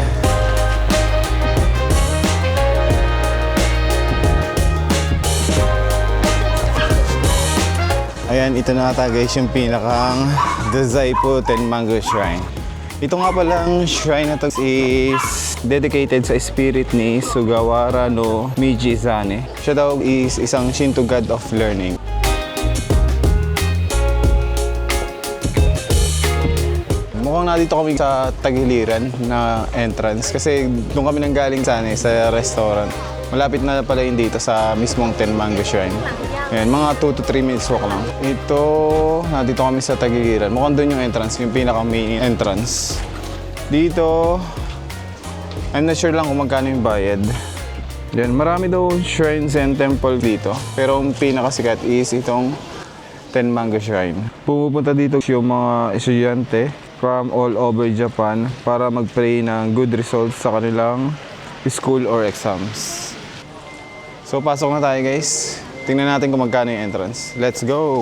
Ayan, ito na ata guys yung pinakang Dazaifu Tenmango Shrine. Ito nga palang shrine na to is dedicated sa spirit ni Sugawara no Mijizane. Siya daw is isang Shinto god of learning. Mukhang nandito kami sa tagiliran na entrance kasi doon kami nanggaling sa restaurant. Malapit na pala yun dito sa mismong Tenmango Shrine. Ayan, mga 2 to 3 minutes walk lang. Ito, nandito kami sa tagiliran. Mukhang doon yung entrance, yung pinaka-main entrance. Dito, I'm not sure lang kung magkano yung bayad. Yan, marami daw shrines and temple dito. Pero ang pinakasikat is itong Tenmango Shrine. Pumupunta dito yung mga estudyante from all over Japan para mag-pray ng good results sa kanilang school or exams. So pasok na tayo guys. Tingnan natin kung magkano yung entrance. Let's go!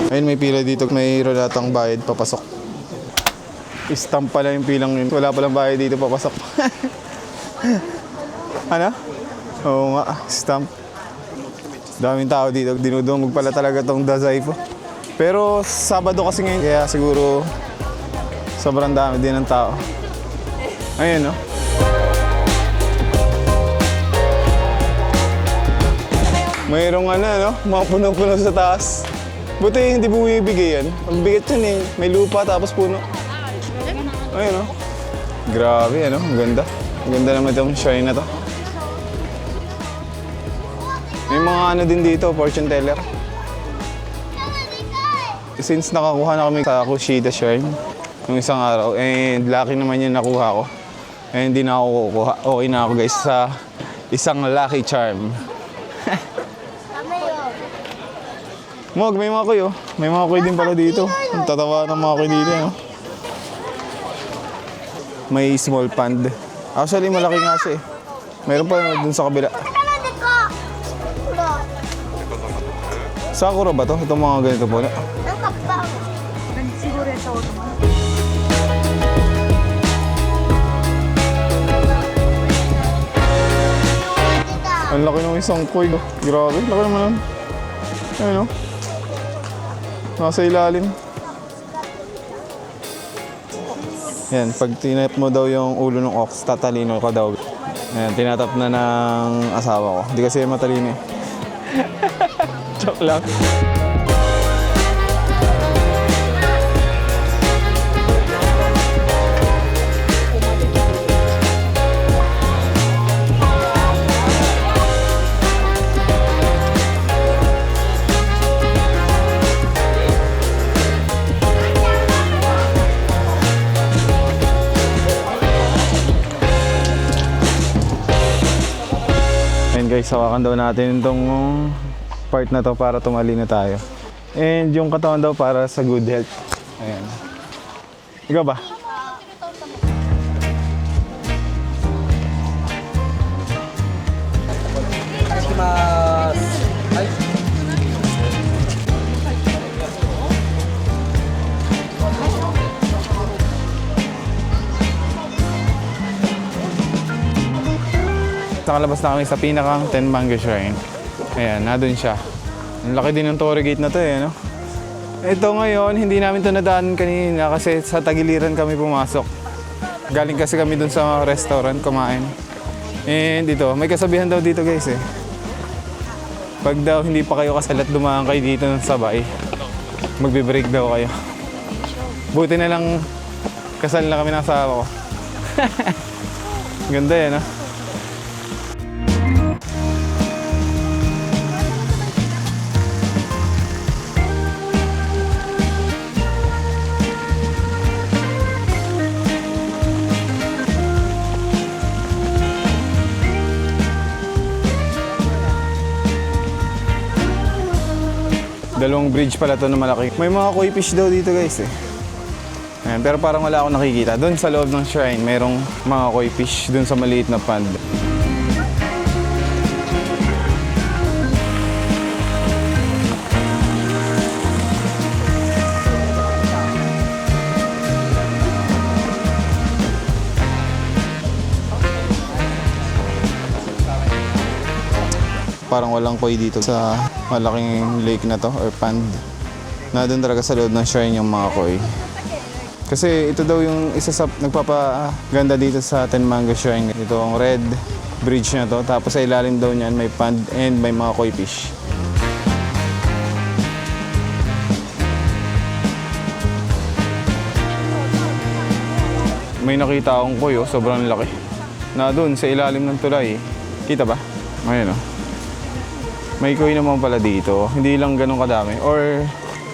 Ayun, may pila dito. May rolatang bayad papasok. Stamp pala yung pilang yun. Wala palang bayad dito papasok. Ano? Oo nga, stamp. Daming tao dito. Dinudumog pala talaga tong Dazaifu. Pero Sabado kasi ngayon, kaya siguro sobrang dami din ng tao. Ayun, no? Mayroong no? Mga puno-puno sa taas. Buti hindi bumibigay yan. Ang bigat yan eh. May lupa tapos puno. Ayun, no? Grabe, ano? Ang ganda. Ang ganda naman itong shrine na to. May mga din dito, fortune teller. Since nakakuha na kami sa Kushida Shrine yung isang araw, and lucky naman yung nakuha ko. And hindi na ako kukuha. Okay na ako guys sa isang lucky charm. Mog, may mga kuy oh. May mga kuy din pala dito. Ang tatawa ng mga kuy dito. No? May small pond. Actually, malaki nga siya eh. Meron pa dun sa kabila. Sakura ba to? Itong mga ganito po. Siguro yan sa auto. Ang laki ng isang kuy. Oh. Grabe, laki naman. Ayun oh. Nasa ilalim. Yan, pag tinap mo daw yung ulo ng ox, tatalino ka daw. Ayan, tinatap na ng asawa ko. Hindi kasi matalino eh. Joke lang. guys, hawakan daw natin itong part na to para tumali na tayo. And yung katawan daw para sa good health. Ayan. Ikaw ba? Nakalabas na kami sa pinakang Tenmango Shrine. Ayan, nandun siya. Ang laki din ng Torii Gate na to eh, no? Ito ngayon, hindi namin ito nadaanan kanina kasi sa tagiliran kami pumasok. Galing kasi kami dun sa restaurant kumain. And dito, may kasabihan daw dito guys eh. Pag daw hindi pa kayo kasal at dumaan kayo dito ng sabay, magbe-break daw kayo. Buti na lang kasal na kami ng asawa ko. Ganda yan, no? Dalawang bridge pala to na malaki. May mga koi fish daw dito guys eh. Ayan, pero parang wala akong nakikita. Doon sa loob ng shrine, mayroong mga koi fish doon sa maliit na pond. Parang walang koi dito sa malaking lake na to or pond. Na doon talaga sa loob ng shrine yung mga koi. Kasi ito daw yung isa sa nagpapaganda dito sa Tenmango Shrine. Itong red bridge na to. Tapos sa ilalim daw niyan may pond and may mga koi fish. May nakita akong koi oh, sobrang laki. Na doon sa ilalim ng tulay. Kita ba? Ayan oh. May koi naman pala dito. Hindi lang ganun kadami. Or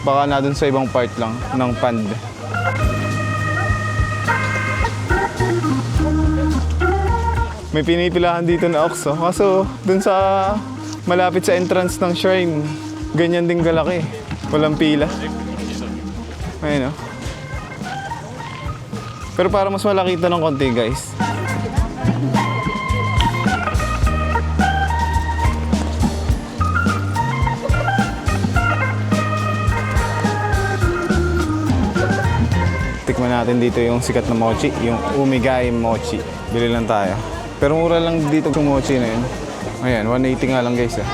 baka na dun sa ibang part lang ng pond. May pinipilahan dito na ox. Kaso dun sa malapit sa entrance ng shrine, ganyan din kalaki. Walang pila. Ayun o. Pero para mas malaki ito ng konti guys. Tikman natin dito yung sikat na mochi, yung Umigai Mochi. Bili lang tayo. Pero mura lang dito yung mochi na yun. Ayan, 180 nga lang guys eh.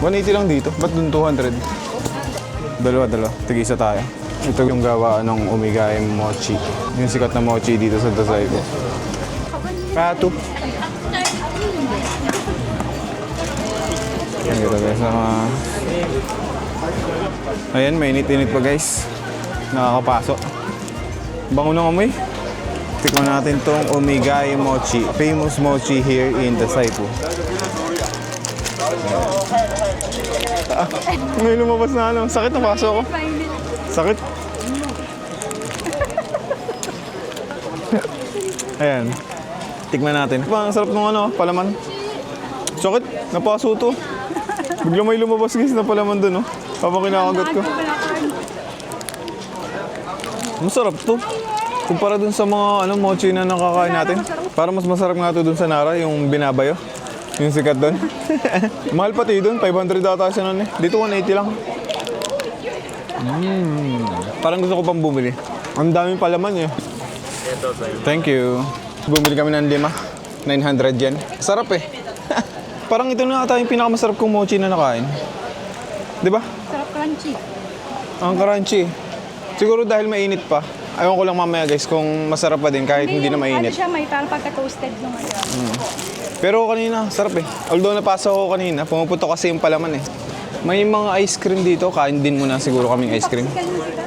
180 lang dito. Ba't dun 200? Dalawa. Tig-isa tayo. Ito yung gawaan ng Umigai Mochi. Yung sikat na mochi dito sa Dasaigo. Pato. Ayan, guys. Ayan, mainit-init pa guys. Nakakapasok. Bango ng amoy. Tikman natin tong Umigai Mochi. Famous mochi here in Dasaigo. May lumabas na ano. Sakit na paso ko. Sakit. Ayan. Tikman natin. Ang sarap ng ano, palaman. Sakit. Napaso to. Bigla may lumabas guys na palaman dun. Oh. Habang kinakagat ko. Masarap to. Kumpara dun sa mga mochi na nakakain natin. Para mas masarap nga to dun sa Nara, yung binabayo. Yung sikat dun. Mahal pati dun, 500 ata siya nun eh. Dito 180 lang. Parang gusto ko pang bumili. Ang daming palaman eh. Thank you. Bumili kami ng 5. 900 yen. Sarap eh. Parang ito na ata yung pinakamasarap kong mochi na nakain. Diba? Sarap crunchy. Ang crunchy. Siguro dahil mainit pa. Ayaw ko lang mamaya guys kung masarap pa din kahit hindi na mainit. Ano siya, may parang pagka-toasted nung ano. Pero kanina, sarap eh. Although napasok ko kanina, pumuputo kasi yung palaman eh. May mga ice cream dito, kain din muna siguro kaming ice cream.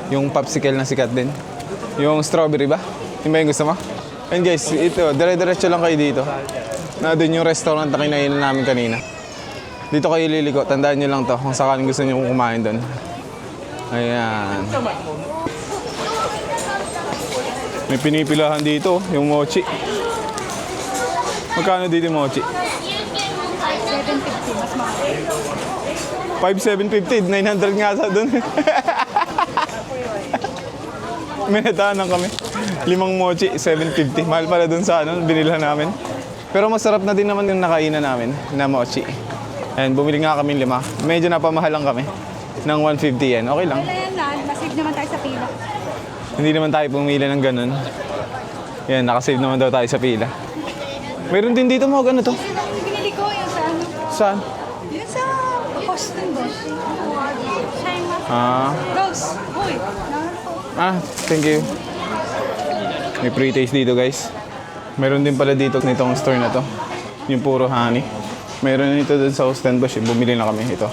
Yung popsicle na sikat din. Yung strawberry ba? Yung ba yung gusto mo? And guys, ito, dire-diretso lang kayo dito. Na doon yung restaurant na kinainan namin kanina. Dito kayo liliko, tandaan nyo lang to kung sakaling gusto nyo kumain doon. Ayan. May pinipilahan dito, yung mochi. Magkano dito yung mochi? 5,750, 900 nga sa doon. May natahanan kami. 5 mochi, 750. Mahal pala doon sa ano, binilhan namin. Pero masarap na din naman yung nakainan namin na mochi. And bumili nga kami 5. Medyo napamahal lang kami. Ng 150 yen. Okay lang. Wala yan lang. Masave naman tayo sa pila. Hindi naman tayo pumili ng ganun. Yan, nakasave naman daw tayo sa pila. Mayroon din dito mga ganito. Yung binili ko, yung sa ano. Saan? Yung sa Boston Boss. Shine Rose. Uy. Thank you. May pre-taste dito guys. Mayroon din pala dito nitong store na to. Yung puro honey. Mayroon nito dun sa Stellenbosch. Bumili na kami ito.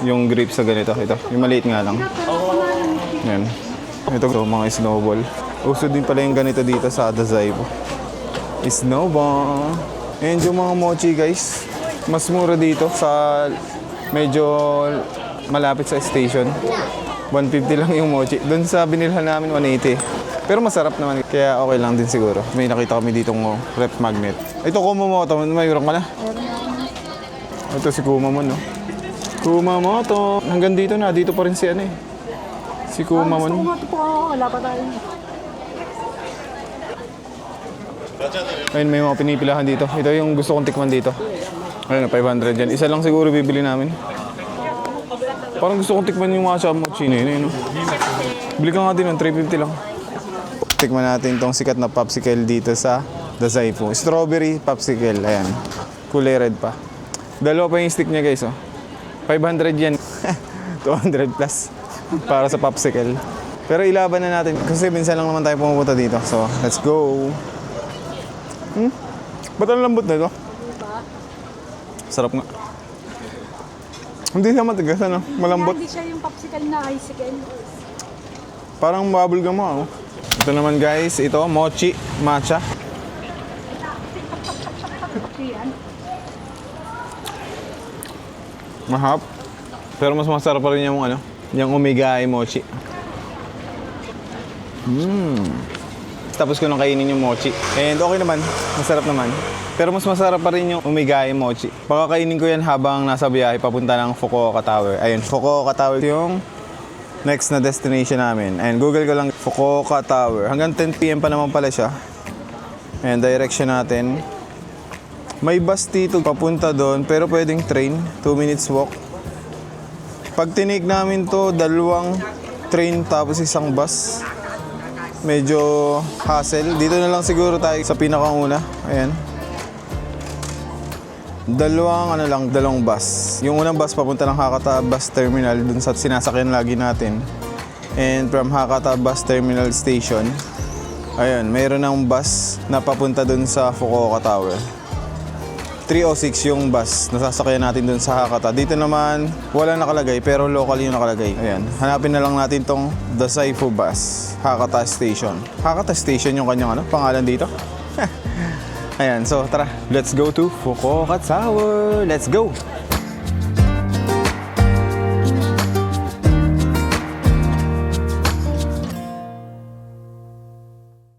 Yung grapes sa ganito. Ito. Yung maliit nga lang. Yan. Ito mga snowball. Uso din pala yung ganito dito sa Dazai po. Snowball. And yung mga mochi guys. Mas mura dito sa medyo malapit sa station. 150 lang yung mochi. Doon sa binilhan namin 180. Pero masarap naman. Kaya okay lang din siguro. May nakita kami ditong rep magnet. Ito Kumamoto. Mayroon ka na? Ito si Kumamon, no? Kumamoto. Hanggang dito na. Dito pa rin si ano eh. Si Kumamon. Ito po ako. Wala pa tayo. Ayun, may mga pinipilahan dito. Ito yung gusto kong tikman dito. Ayun, 500 yan. Isa lang siguro bibili namin. Parang gusto kong tikman yung matcha mochi na yun, no? Bili ka nga din ng 350 lang. Tikman natin tong sikat na popsicle dito sa Dazai po. Strawberry popsicle. Ayan. Kulay red pa. Dalawa pa yung stick niya guys, oh. 500 yan. 200 plus. Para sa popsicle. Pero ilaban na natin. Kasi minsan lang naman tayo pumupunta dito. So, let's go. Ba't ang lambot na ito? Sarap nga. Hindi siya matigas, ano? Malambot. Hindi siya yung popsicle na icicle. Parang bubblegum mo, oh. Ito naman guys, ito, mochi, matcha. Mahap. Pero mas masarap pa rin yung ano, yung Omegai mochi. Tapos ko nang kainin yung mochi. And okay naman, masarap naman. Pero mas masarap pa rin yung Omegai mochi. Pakakainin ko yan habang nasa biyahe papunta ng Fukuoka Tower. Ayun, Fukuoka Tower yung next na destination namin. And Google ko lang Fukuoka Tower. Hanggang 10 PM pa naman pala siya. And direction natin. May bus dito papunta doon pero pwedeng train. 2 minutes walk. Pag tinik namin to, 2 train tapos isang bus. Medyo hassle. Dito na lang siguro tayo sa pinakauna. Ayan. 2 bus. Yung unang bus papunta ng Hakata Bus Terminal dun sa sinasakyan lagi natin. And from Hakata Bus Terminal Station, ayun, mayroon ng bus na papunta dun sa Fukuoka Tower. 306 yung bus na sasakyan natin dun sa Hakata. Dito naman, wala nakalagay pero local yung nakalagay. Ayan, hanapin na lang natin tong Dazaifu Bus, Hakata Station. Hakata Station yung kanyang pangalan dito. Ayan, so tara, let's go to Fukuoka Tower. Let's go!